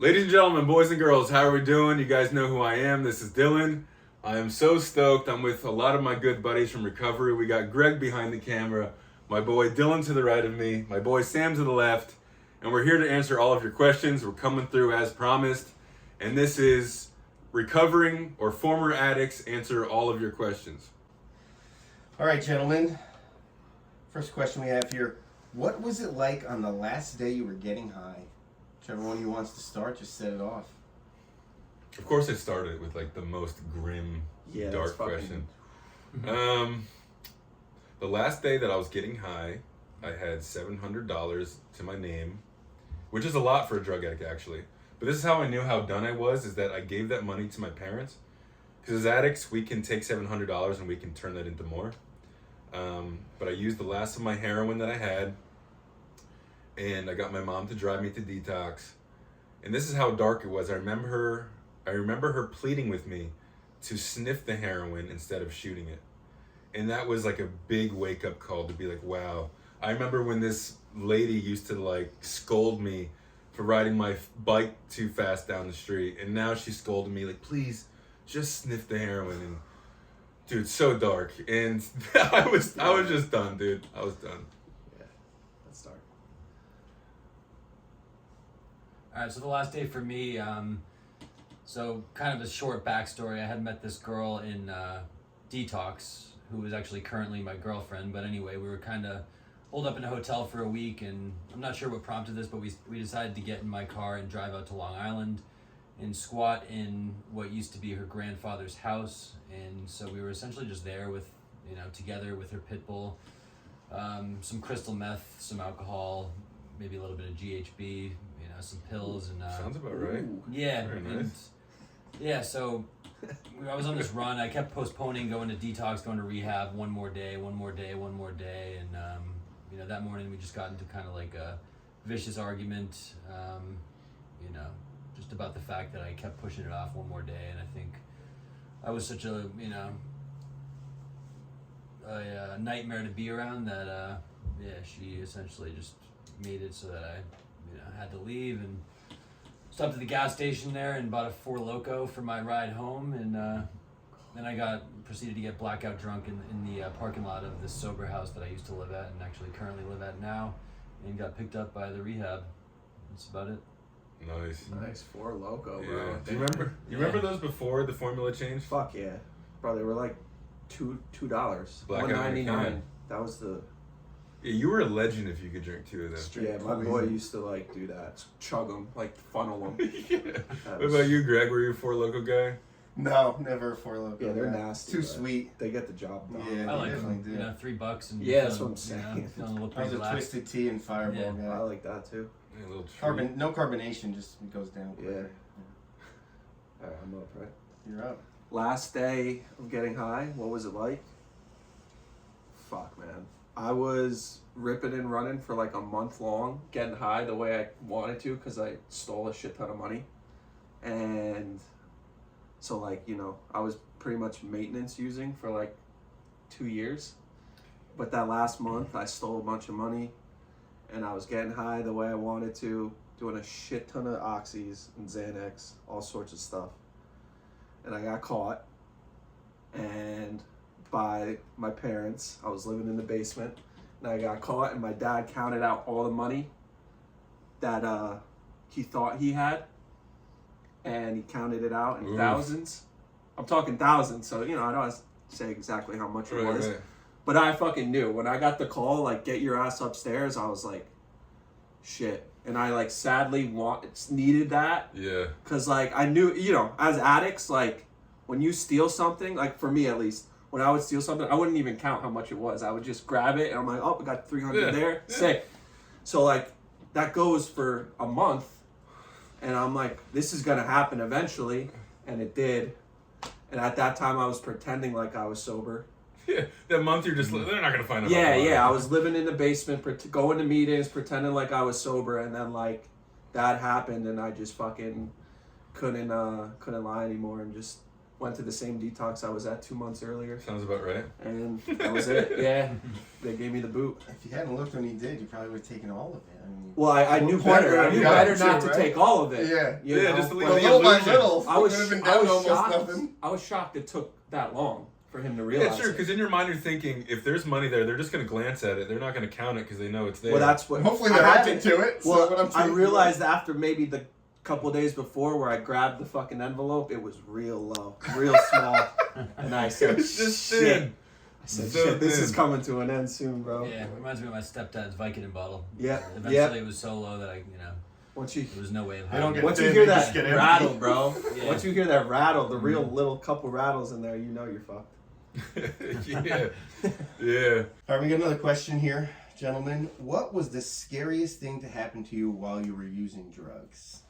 Ladies and gentlemen, boys and girls, how are we doing? You guys know who I am. This is Dylan. I am so stoked. I'm with a lot of my good buddies from recovery. We got Greg behind the camera, my boy Dylan to the right of me, my boy Sam to the left, and we're here to answer all of your questions. We're coming through as promised, and this is Recovering or Former Addicts Answer All of Your Questions. All right, gentlemen. First question we have here. What was it like on the last day you were getting high? Whichever one of you wants to start, just set it off. Of course, I started with like the most grim, dark question. The last day that I was getting high, I had $700 to my name, which is a lot for a drug addict, actually. But this is how I knew how done I was, is that I gave that money to my parents. Because as addicts, we can take $700 and we can turn that into more. But I used the last of my heroin that I had, and I got my mom to drive me to detox. And this is how dark it was. I remember her pleading with me to sniff the heroin instead of shooting it. And that was like a big wake-up call to be like, wow. I remember when this lady used to like scold me for riding my bike too fast down the street, and now she scolded me like, please just sniff the heroin. And dude, so dark. And I was just done, dude. I was done. Yeah, let's start. All right, so the last day for me, so kind of a short backstory. I had met this girl in detox who was actually currently my girlfriend. But anyway, we were kind of holed up in a hotel for a week, and I'm not sure what prompted this, but we decided to get in my car and drive out to Long Island and squat in what used to be her grandfather's house. And so we were essentially just there with, together with her pit bull, some crystal meth, some alcohol, maybe a little bit of GHB, some pills, and Sounds about right. yeah, Very and nice. yeah. So I was on this run. I kept postponing going to detox, going to rehab, one more day, and that morning we just got into kind of like a vicious argument, just about the fact that I kept pushing it off one more day, and I think I was such a a nightmare to be around that she essentially just made it so that I had to leave, and stopped at the gas station there and bought a Four Loko for my ride home, and then I proceeded to get blackout drunk in the parking lot of this sober house that I used to live at and actually currently live at now, and got picked up by the rehab. That's about it. Nice. Four Loko, Yeah. bro. Do you remember those before the formula changed? Fuck yeah, bro. They were like $2, Blackout $1.99. That was the. Yeah, you were a legend if you could drink two of them. Yeah, my boy used to like do that, chug them, like funnel them. Yeah. What about you, Greg? Were you a Four Loko guy? No, never a Four Loko. Yeah, they're guy. nasty. Too but sweet. They get the job done. Yeah. I like definitely them. do. $3 and Yeah, that's what I'm saying. Feeling a little I was pretty a relaxed. Twisted Tea and Fireball Yeah. guy. I like that too. Yeah, a little treat. No carbonation, just goes down. Yeah. quicker. Alright, I'm up, right? You're up. Last day of getting high, what was it like? Fuck, man. I was ripping and running for like a month long, getting high the way I wanted to because I stole a shit ton of money. And so, like, I was pretty much maintenance using for like 2 years. But that last month, I stole a bunch of money and I was getting high the way I wanted to, doing a shit ton of oxys and Xanax, all sorts of stuff. And I got caught, and by my parents, I was living in the basement, and I got caught, and my dad counted out all the money that he thought he had, and he counted it out in thousands. I'm talking thousands, so I don't have to say exactly how much it was. Right. But I fucking knew. When I got the call, like, get your ass upstairs, I was like, shit. And I, like, sadly needed that. Yeah. Because, like, I knew, as addicts, like, when you steal something, like, for me at least, when I would steal something, I wouldn't even count how much it was. I would just grab it, and I'm like, oh, I got 300 there. Yeah. Sick. So, like, that goes for a month. And I'm like, this is going to happen eventually. And it did. And at that time, I was pretending like I was sober. Yeah, that month you're just, they're not going to find out. Yeah, I was living in the basement, going to meetings, pretending like I was sober, and then, like, that happened, and I just fucking couldn't lie anymore, and just Went to the same detox I was at 2 months earlier. Sounds about right. And that was it. Yeah. They gave me the boot. If you hadn't looked when you did, you probably would have taken all of it. I mean, Well, I knew better. I knew better not to take all of it. Yeah. You know? Just to leave But the little by illusion. little, I was, it would have been I down was almost shocked. nothing. I was shocked it took that long for him to Yeah, realize. sure. it. Because in your mind you're thinking, if there's money there, they're just gonna glance at it. They're not gonna count it because they know it's there. Well, that's what. Hopefully I they're had adding to it. Well, so what I'm I saying realized after maybe the couple days before where I grabbed the fucking envelope, it was real low, real small, and I said, It's just "Shit." thin. I said, So "Shit, this thin. is coming to an end soon, bro." Yeah, it reminds me of my stepdad's Vicodin bottle. Yeah. Eventually, it was so low that Once you there was no way of They don't hiding get it. once you thin, hear they that just get empty. rattle, bro. Yeah. Once you hear that rattle, the real little couple rattles in there, you know you're fucked. Yeah. Yeah. All right, we got another question here, gentlemen. What was the scariest thing to happen to you while you were using drugs?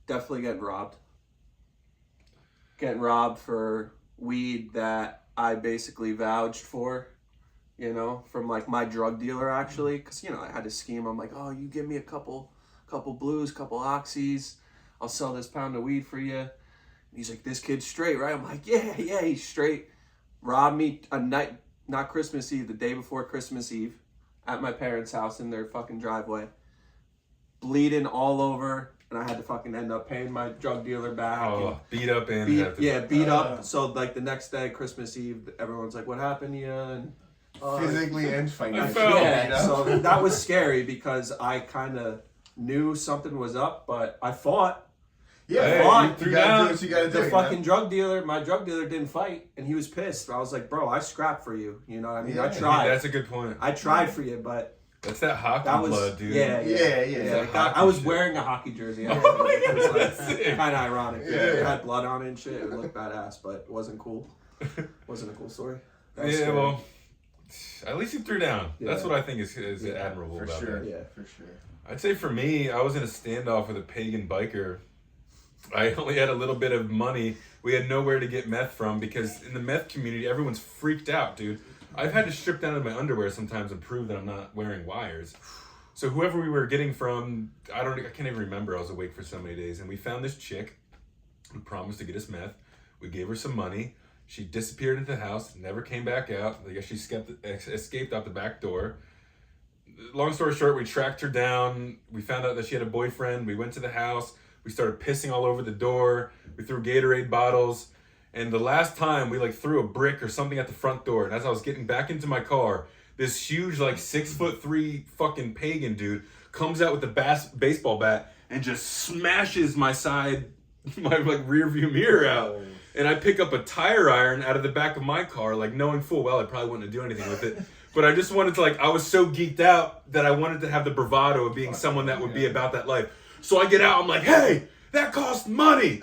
Definitely getting robbed. Getting robbed for weed that I basically vouched for, you know, from like my drug dealer actually, because you know I had to scheme. I'm like, oh, you give me a couple blues, couple oxys, I'll sell this pound of weed for you. And he's like, this kid's straight, right? I'm like, yeah, he's straight. Robbed me a night, not Christmas Eve, the day before Christmas Eve, at my parents' house in their fucking driveway, bleeding all over. And I had to fucking end up paying my drug dealer back. Oh, beat up and Beat up. So like the next day, Christmas Eve, everyone's like, "What happened to you?" And Physically and financially. fell. yeah. you know? So that was scary because I kind of knew something was up, but I fought. Yeah, Hey, fine. you threw You gotta down. do what you gotta do. The you fucking know? drug dealer, my drug dealer didn't fight, and he was pissed. I was like, "Bro, I scrapped for you." You know what I mean? Yeah. I tried. That's a good point. I tried for you, but That's that hockey that was blood, dude. yeah. Like I hockey was shit. wearing a hockey jersey. Oh, It was yeah, that's sick. kind of ironic. Yeah. It had blood on it and shit. It looked badass, but it wasn't cool. Wasn't a cool story. That was Yeah, scary. well, at least you threw down. That's Yeah. what I think is Yeah, admirable For about sure. that. Yeah. For sure. I'd say for me, I was in a standoff with a pagan biker. I only had a little bit of money. We had nowhere to get meth from because in the meth community, everyone's freaked out, dude. I've had to strip down to my underwear sometimes and prove that I'm not wearing wires. So whoever we were getting from, I can't even remember. I was awake for so many days, and we found this chick who promised to get us meth. We gave her some money. She disappeared into the house, never came back out. I guess she escaped out the back door. Long story short, we tracked her down. We found out that she had a boyfriend. We went to the house. We started pissing all over the door. We threw Gatorade bottles. And the last time we threw a brick or something at the front door. And as I was getting back into my car, this huge 6'3" fucking pagan dude comes out with a baseball bat and just smashes my rear view mirror out. And I pick up a tire iron out of the back of my car, knowing full well I probably wouldn't do anything with it. But I just wanted to I was so geeked out that I wanted to have the bravado of being someone that would be about that life. So I get out, I'm like, hey, that cost money.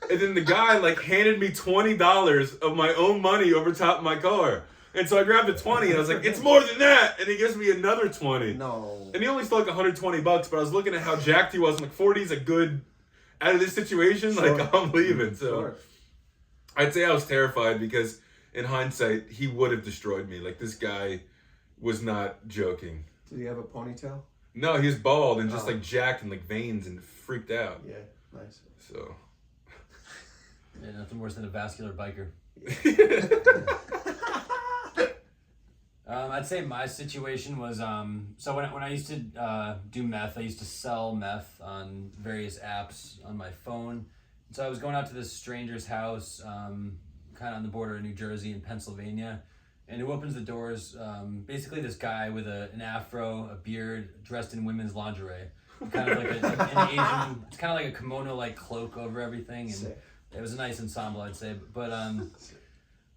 And then the guy handed me $20 of my own money over top of my car. And so I grabbed the 20 and I was like, it's more than that. And he gives me another 20. No. And he only stole $120, but I was looking at how jacked he was. I'm like, 40 is a good, out of this situation, Sure. I'm leaving. So Sure. I'd say I was terrified because in hindsight, he would have destroyed me. This guy was not joking. Did he have a ponytail? No, he was bald and just Oh. jacked and veins and freaked out. Yeah. Nice. So Yeah, nothing worse than a vascular biker. I'd say my situation was so when I used to do meth, I used to sell meth on various apps on my phone. So I was going out to this stranger's house, kind of on the border of New Jersey and Pennsylvania, and who opens the doors? Basically, this guy with an afro, a beard, dressed in women's lingerie, kind of like an Asian. It's kind of like a kimono-like cloak over everything, and Sick. it was a nice ensemble, I'd say.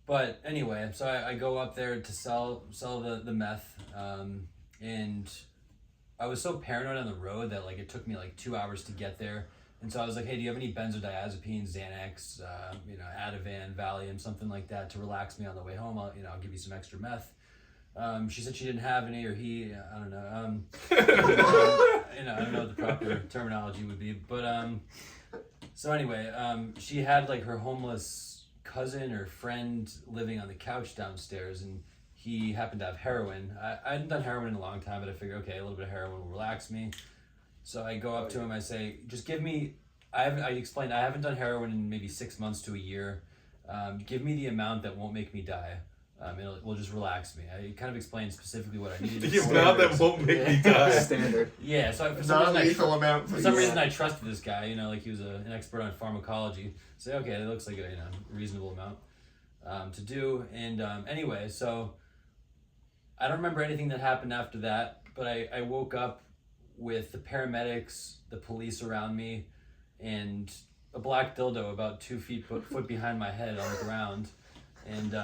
But anyway, so I go up there to sell the meth, and I was so paranoid on the road that it took me 2 hours to get there. And so I was like, hey, do you have any benzodiazepines, Xanax, Ativan, Valium, something like that to relax me on the way home? I'll give you some extra meth. She said she didn't have any, or he, I don't know. I don't know what the proper terminology would be, but so anyway, she had her homeless cousin or friend living on the couch downstairs, and he happened to have heroin. I hadn't done heroin in a long time, but I figured, okay, a little bit of heroin will relax me. So I go up to him, I say, just give me, I explained, I haven't done heroin in maybe 6 months to a year. Give me the amount that won't make me die. It will just relax me. I kind of explained specifically what I needed. The amount that won't make me die. Standard. Yeah, so for some reason I trusted this guy, like he was an expert on pharmacology. So okay, that looks like a reasonable amount to do. And anyway, so I don't remember anything that happened after that, but I woke up with the paramedics, the police around me, and a black dildo about 2 foot behind my head on the ground. And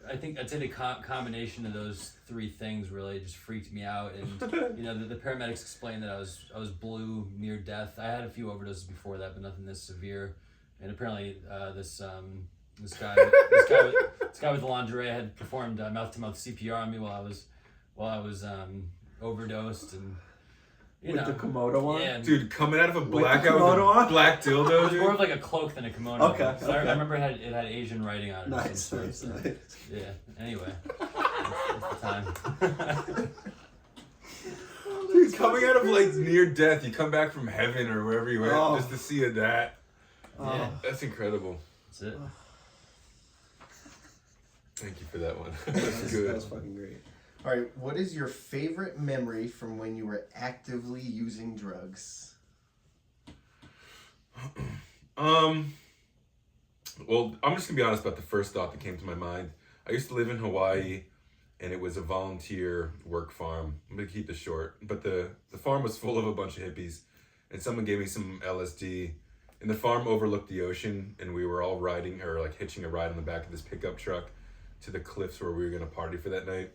I'd say the combination of those 3 things really just freaked me out. And the paramedics explained that I was blue, near death. I had a few overdoses before that, but nothing this severe. And apparently this guy with the lingerie had performed mouth to mouth CPR on me while I was overdosed and. With the Komodo on? Yeah. Dude, coming out of a blackout with a black dildo, It was dude. more of like a cloak than a kimono. Okay. So I remember it had Asian writing on it. Nice. Yeah. Anyway, that's the time. Dude, coming out of like near death, you come back from heaven or wherever you went just to see that. Yeah. That's incredible. That's it. Thank you for that one. That's good. That was fucking great. All right, what is your favorite memory from when you were actively using drugs? Well, I'm just gonna be honest about the first thought that came to my mind. I used to live in Hawaii, and it was a volunteer work farm. I'm gonna keep this short, but the farm was full of a bunch of hippies, and someone gave me some LSD. And the farm overlooked the ocean, and we were all riding or like hitching a ride on the back of this pickup truck to the cliffs where we were gonna party for that night.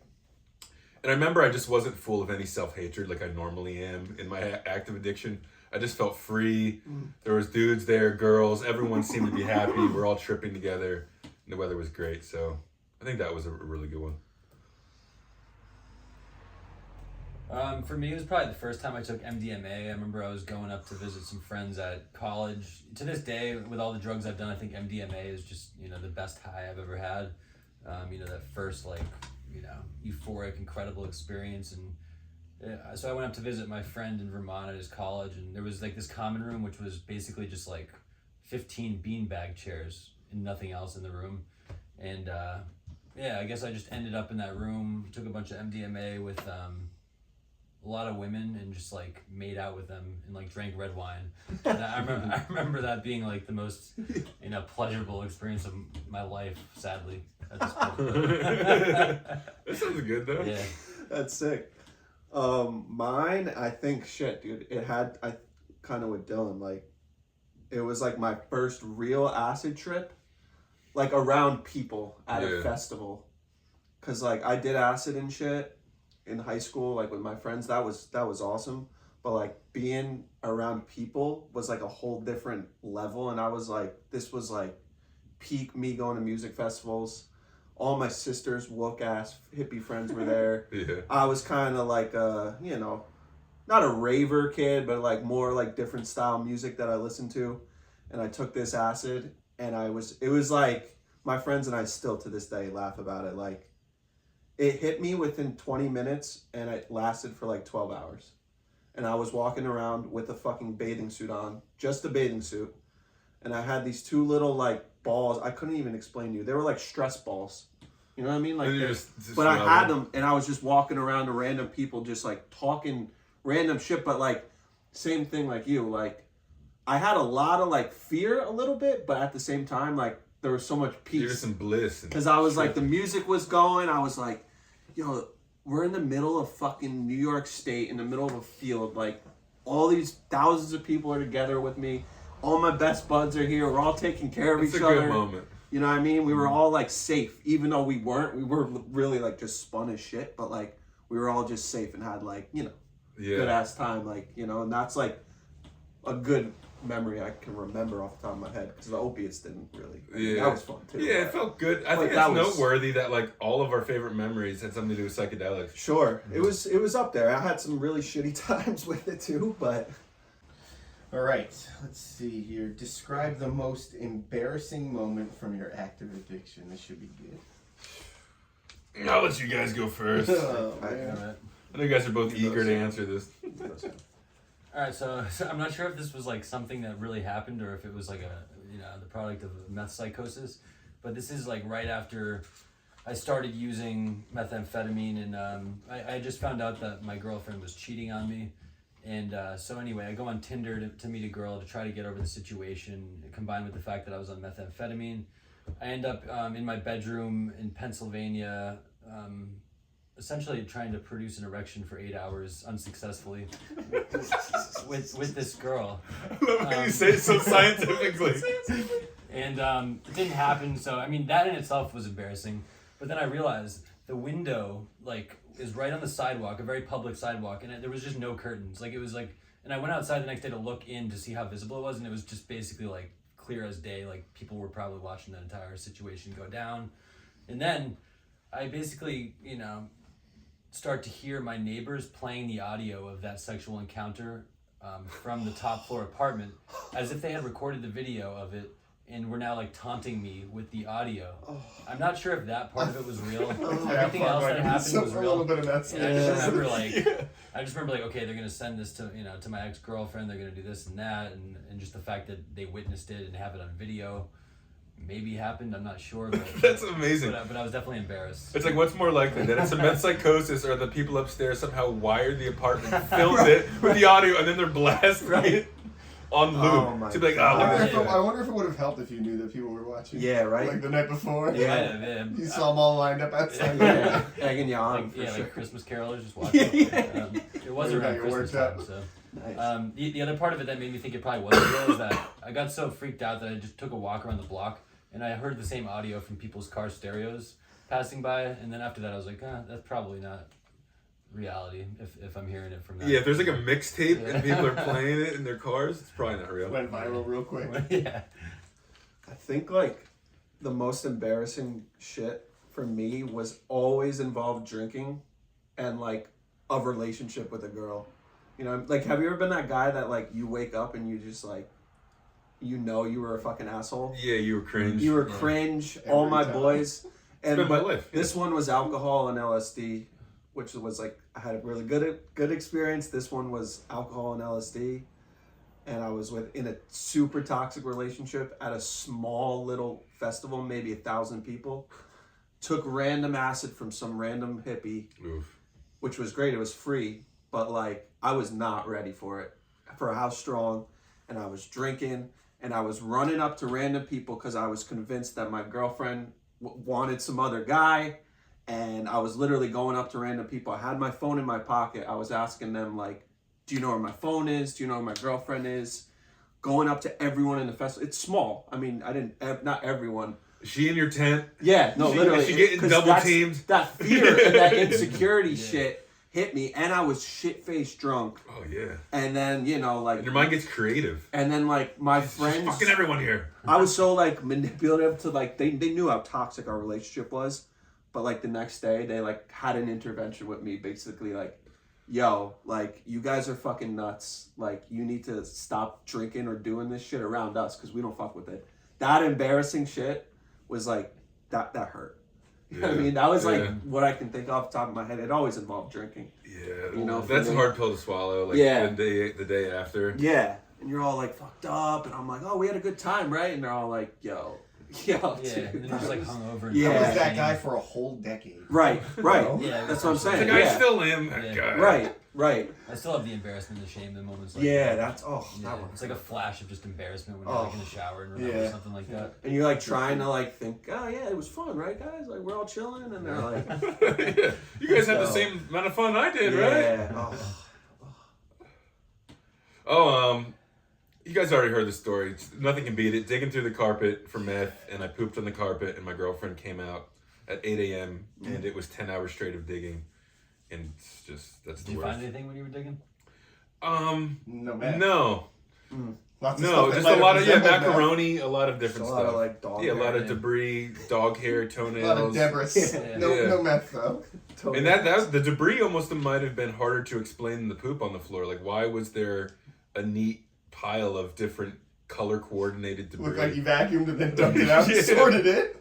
And I remember I just wasn't full of any self-hatred like I normally am in my active addiction. I just felt free. There was dudes there, girls. Everyone seemed to be happy. We're all tripping together. And the weather was great. So I think that was a really good one. For me, it was probably the first time I took MDMA. I remember I was going up to visit some friends at college. To this day, with all the drugs I've done, I think MDMA is just, the best high I've ever had. That first, euphoric, incredible experience. And so I went up to visit my friend in Vermont at his college, and there was this common room, which was basically just 15 beanbag chairs and nothing else in the room. And I guess I just ended up in that room, took a bunch of MDMA with a lot of women and just made out with them and drank red wine. And I remember that being the most pleasurable experience of my life, sadly, at this point. That sounds good though. Yeah. That's sick. Mine, I think, dude. I kind of with Dylan, it was my first real acid trip, around people at a festival. Cause I did acid and shit in high school, with my friends. That was awesome. But being around people was a whole different level. And I was this was peak me going to music festivals. All my sister's woke ass hippie friends were there. Yeah. I was kind of not a raver kid, but more different style music that I listened to. And I took this acid, and it was my friends and I still to this day laugh about it. It hit me within 20 minutes, and it lasted for 12 hours. And I was walking around with a fucking bathing suit on, just a bathing suit. And I had these 2 little balls. I couldn't even explain to you. They were stress balls. You know what I mean? But I had them, and I was just walking around to random people, just talking random shit. But same thing like you. I had a lot of fear a little bit, but at the same time, there was so much peace. There's some bliss. Because I was the music was going. I was yo, we're in the middle of fucking New York State, in the middle of a field. All these thousands of people are together with me. All my best buds are here. We're all taking care of each other. It's a good moment. You know what I mean? We were all safe, even though we weren't. We were really just spun as shit, but we were all just safe and had good ass time. And that's a good memory I can remember off the top of my head, because the opiates didn't really. That was fun too. Yeah, it felt good. I think it's noteworthy that all of our favorite memories had something to do with psychedelics. Sure, it was up there. I had some really shitty times with it too, but. All right, let's see here. Describe the most embarrassing moment from your active addiction. This should be good. I'll let you guys go first. Oh, I know you guys are both eager to answer this. All right, so I'm not sure if this was like something that really happened or if it was like the product of meth psychosis, but this is like right after I started using methamphetamine, and I just found out that my girlfriend was cheating on me, and so anyway, I go on Tinder to meet a girl to try to get over the situation, combined with the fact that I was on methamphetamine. I end up in my bedroom in Pennsylvania, essentially trying to produce an erection for 8 hours unsuccessfully with this girl. I love how you say it so scientifically. And it didn't happen, so I mean that in itself was embarrassing. But then I realized the window like is right on the sidewalk, a very public sidewalk, and there was just no curtains. Like it was like, and I went outside the next day to look in to see how visible it was, and it was just basically like clear as day. Like people were probably watching the entire situation go down. And then I basically, start to hear my neighbors playing the audio of that sexual encounter from the top floor apartment as if they had recorded the video of it and were now like taunting me with the audio. I'm not sure if that part of it was real. Everything else that happened was real. A little bit of that. And I just remember like, okay, they're gonna send this to to my ex-girlfriend. They're gonna do this and that, and just the fact that they witnessed it and have it on video. Maybe happened, I'm not sure, but that's amazing. But I was definitely embarrassed. It's like, what's more likely, that it's a meth psychosis or the people upstairs somehow wired the apartment, filmed it with the audio, and then they're blasting it on loop. Oh my to be like, I oh, wonder if it would have helped if you knew that people were watching. Yeah, right. Like the night before. Yeah. You saw them all lined up outside. Yeah, egging you on. Like, for sure. like Christmas carolers just watching. It was You got around your Christmas worked time, up. so. Nice. The other part of it that made me think it probably wasn't real is that I got so freaked out that I just took a walk around the block and I heard the same audio from people's car stereos passing by, and then after that I was like, that's probably not reality if I'm hearing it from that. yeah, if there's like a mixtape and people are playing it in their cars, it's probably not real. Went viral real quick. Yeah. I think like the most embarrassing shit for me was always involved drinking and like a relationship with a girl. Like have you ever been that guy that like you wake up and you just like you were a fucking asshole? Yeah, you were cringe. You were cringe, all my boys. Been my But life. this one was alcohol and LSD, which was like I had a really good experience. This one was alcohol and LSD, and I was in a super toxic relationship at a small little festival, maybe 1,000 people. Took random acid from some random hippie, Oof. which was great. It was free, but like I was not ready for it, for how strong, and I was drinking, and I was running up to random people because I was convinced that my girlfriend wanted some other guy. And I was literally going up to random people. I had my phone in my pocket. I was asking them like, do you know where my phone is? Do you know where my girlfriend is? Going up to everyone in the festival. It's small. I mean, not everyone. Is she in your tent? Yeah, no, literally. Is she getting 'cause double teamed? That fear and that insecurity shit hit me. And I was shit-faced drunk. Oh, yeah. And then, like... And your mind gets creative. And then, like, my friends... Fucking everyone here. I was so, like, manipulative to, like... They knew how toxic our relationship was. But, like, the next day, they, like, had an intervention with me. Basically, like, yo, like, you guys are fucking nuts. Like, you need to stop drinking or doing this shit around us because we don't fuck with it. That embarrassing shit was, like, that hurt. You know what I mean? That was, like, what I can think off the top of my head. It always involved drinking. Yeah. That's a hard pill to swallow. Like, the day after. Yeah. And you're all, like, fucked up. And I'm like, oh, we had a good time, right? And they're all like, yo, and then you're just like hungover. I was that guy for a whole decade. Right. Yeah, that's what I'm saying. Like, I still am that guy. Right. I still have the embarrassment and the shame in moments like that. That one. It's like a flash of just embarrassment when you're like in the shower and remember something like that. And you're like trying to like think, oh yeah, it was fun, right, guys? Like we're all chilling, and they're like, yeah. You guys had the same amount of fun I did, right? Oh. You guys already heard the story. Nothing can beat it. Digging through the carpet for meth, and I pooped on the carpet, and my girlfriend came out at 8 a.m., and it was 10 hours straight of digging. And it's just, that's the worst. Did you find anything when you were digging? No, man. No. Lots of No, stuff just that a lot of, might have macaroni, a lot of different a stuff. lot of like dog hair. A lot of debris, dog hair, a toenails. lot of debris. No meth though. And that the debris almost might have been harder to explain than the poop on the floor. Like, why was there a neat pile of different color coordinated debris? Looked like you vacuumed and then dumped it out and sorted it.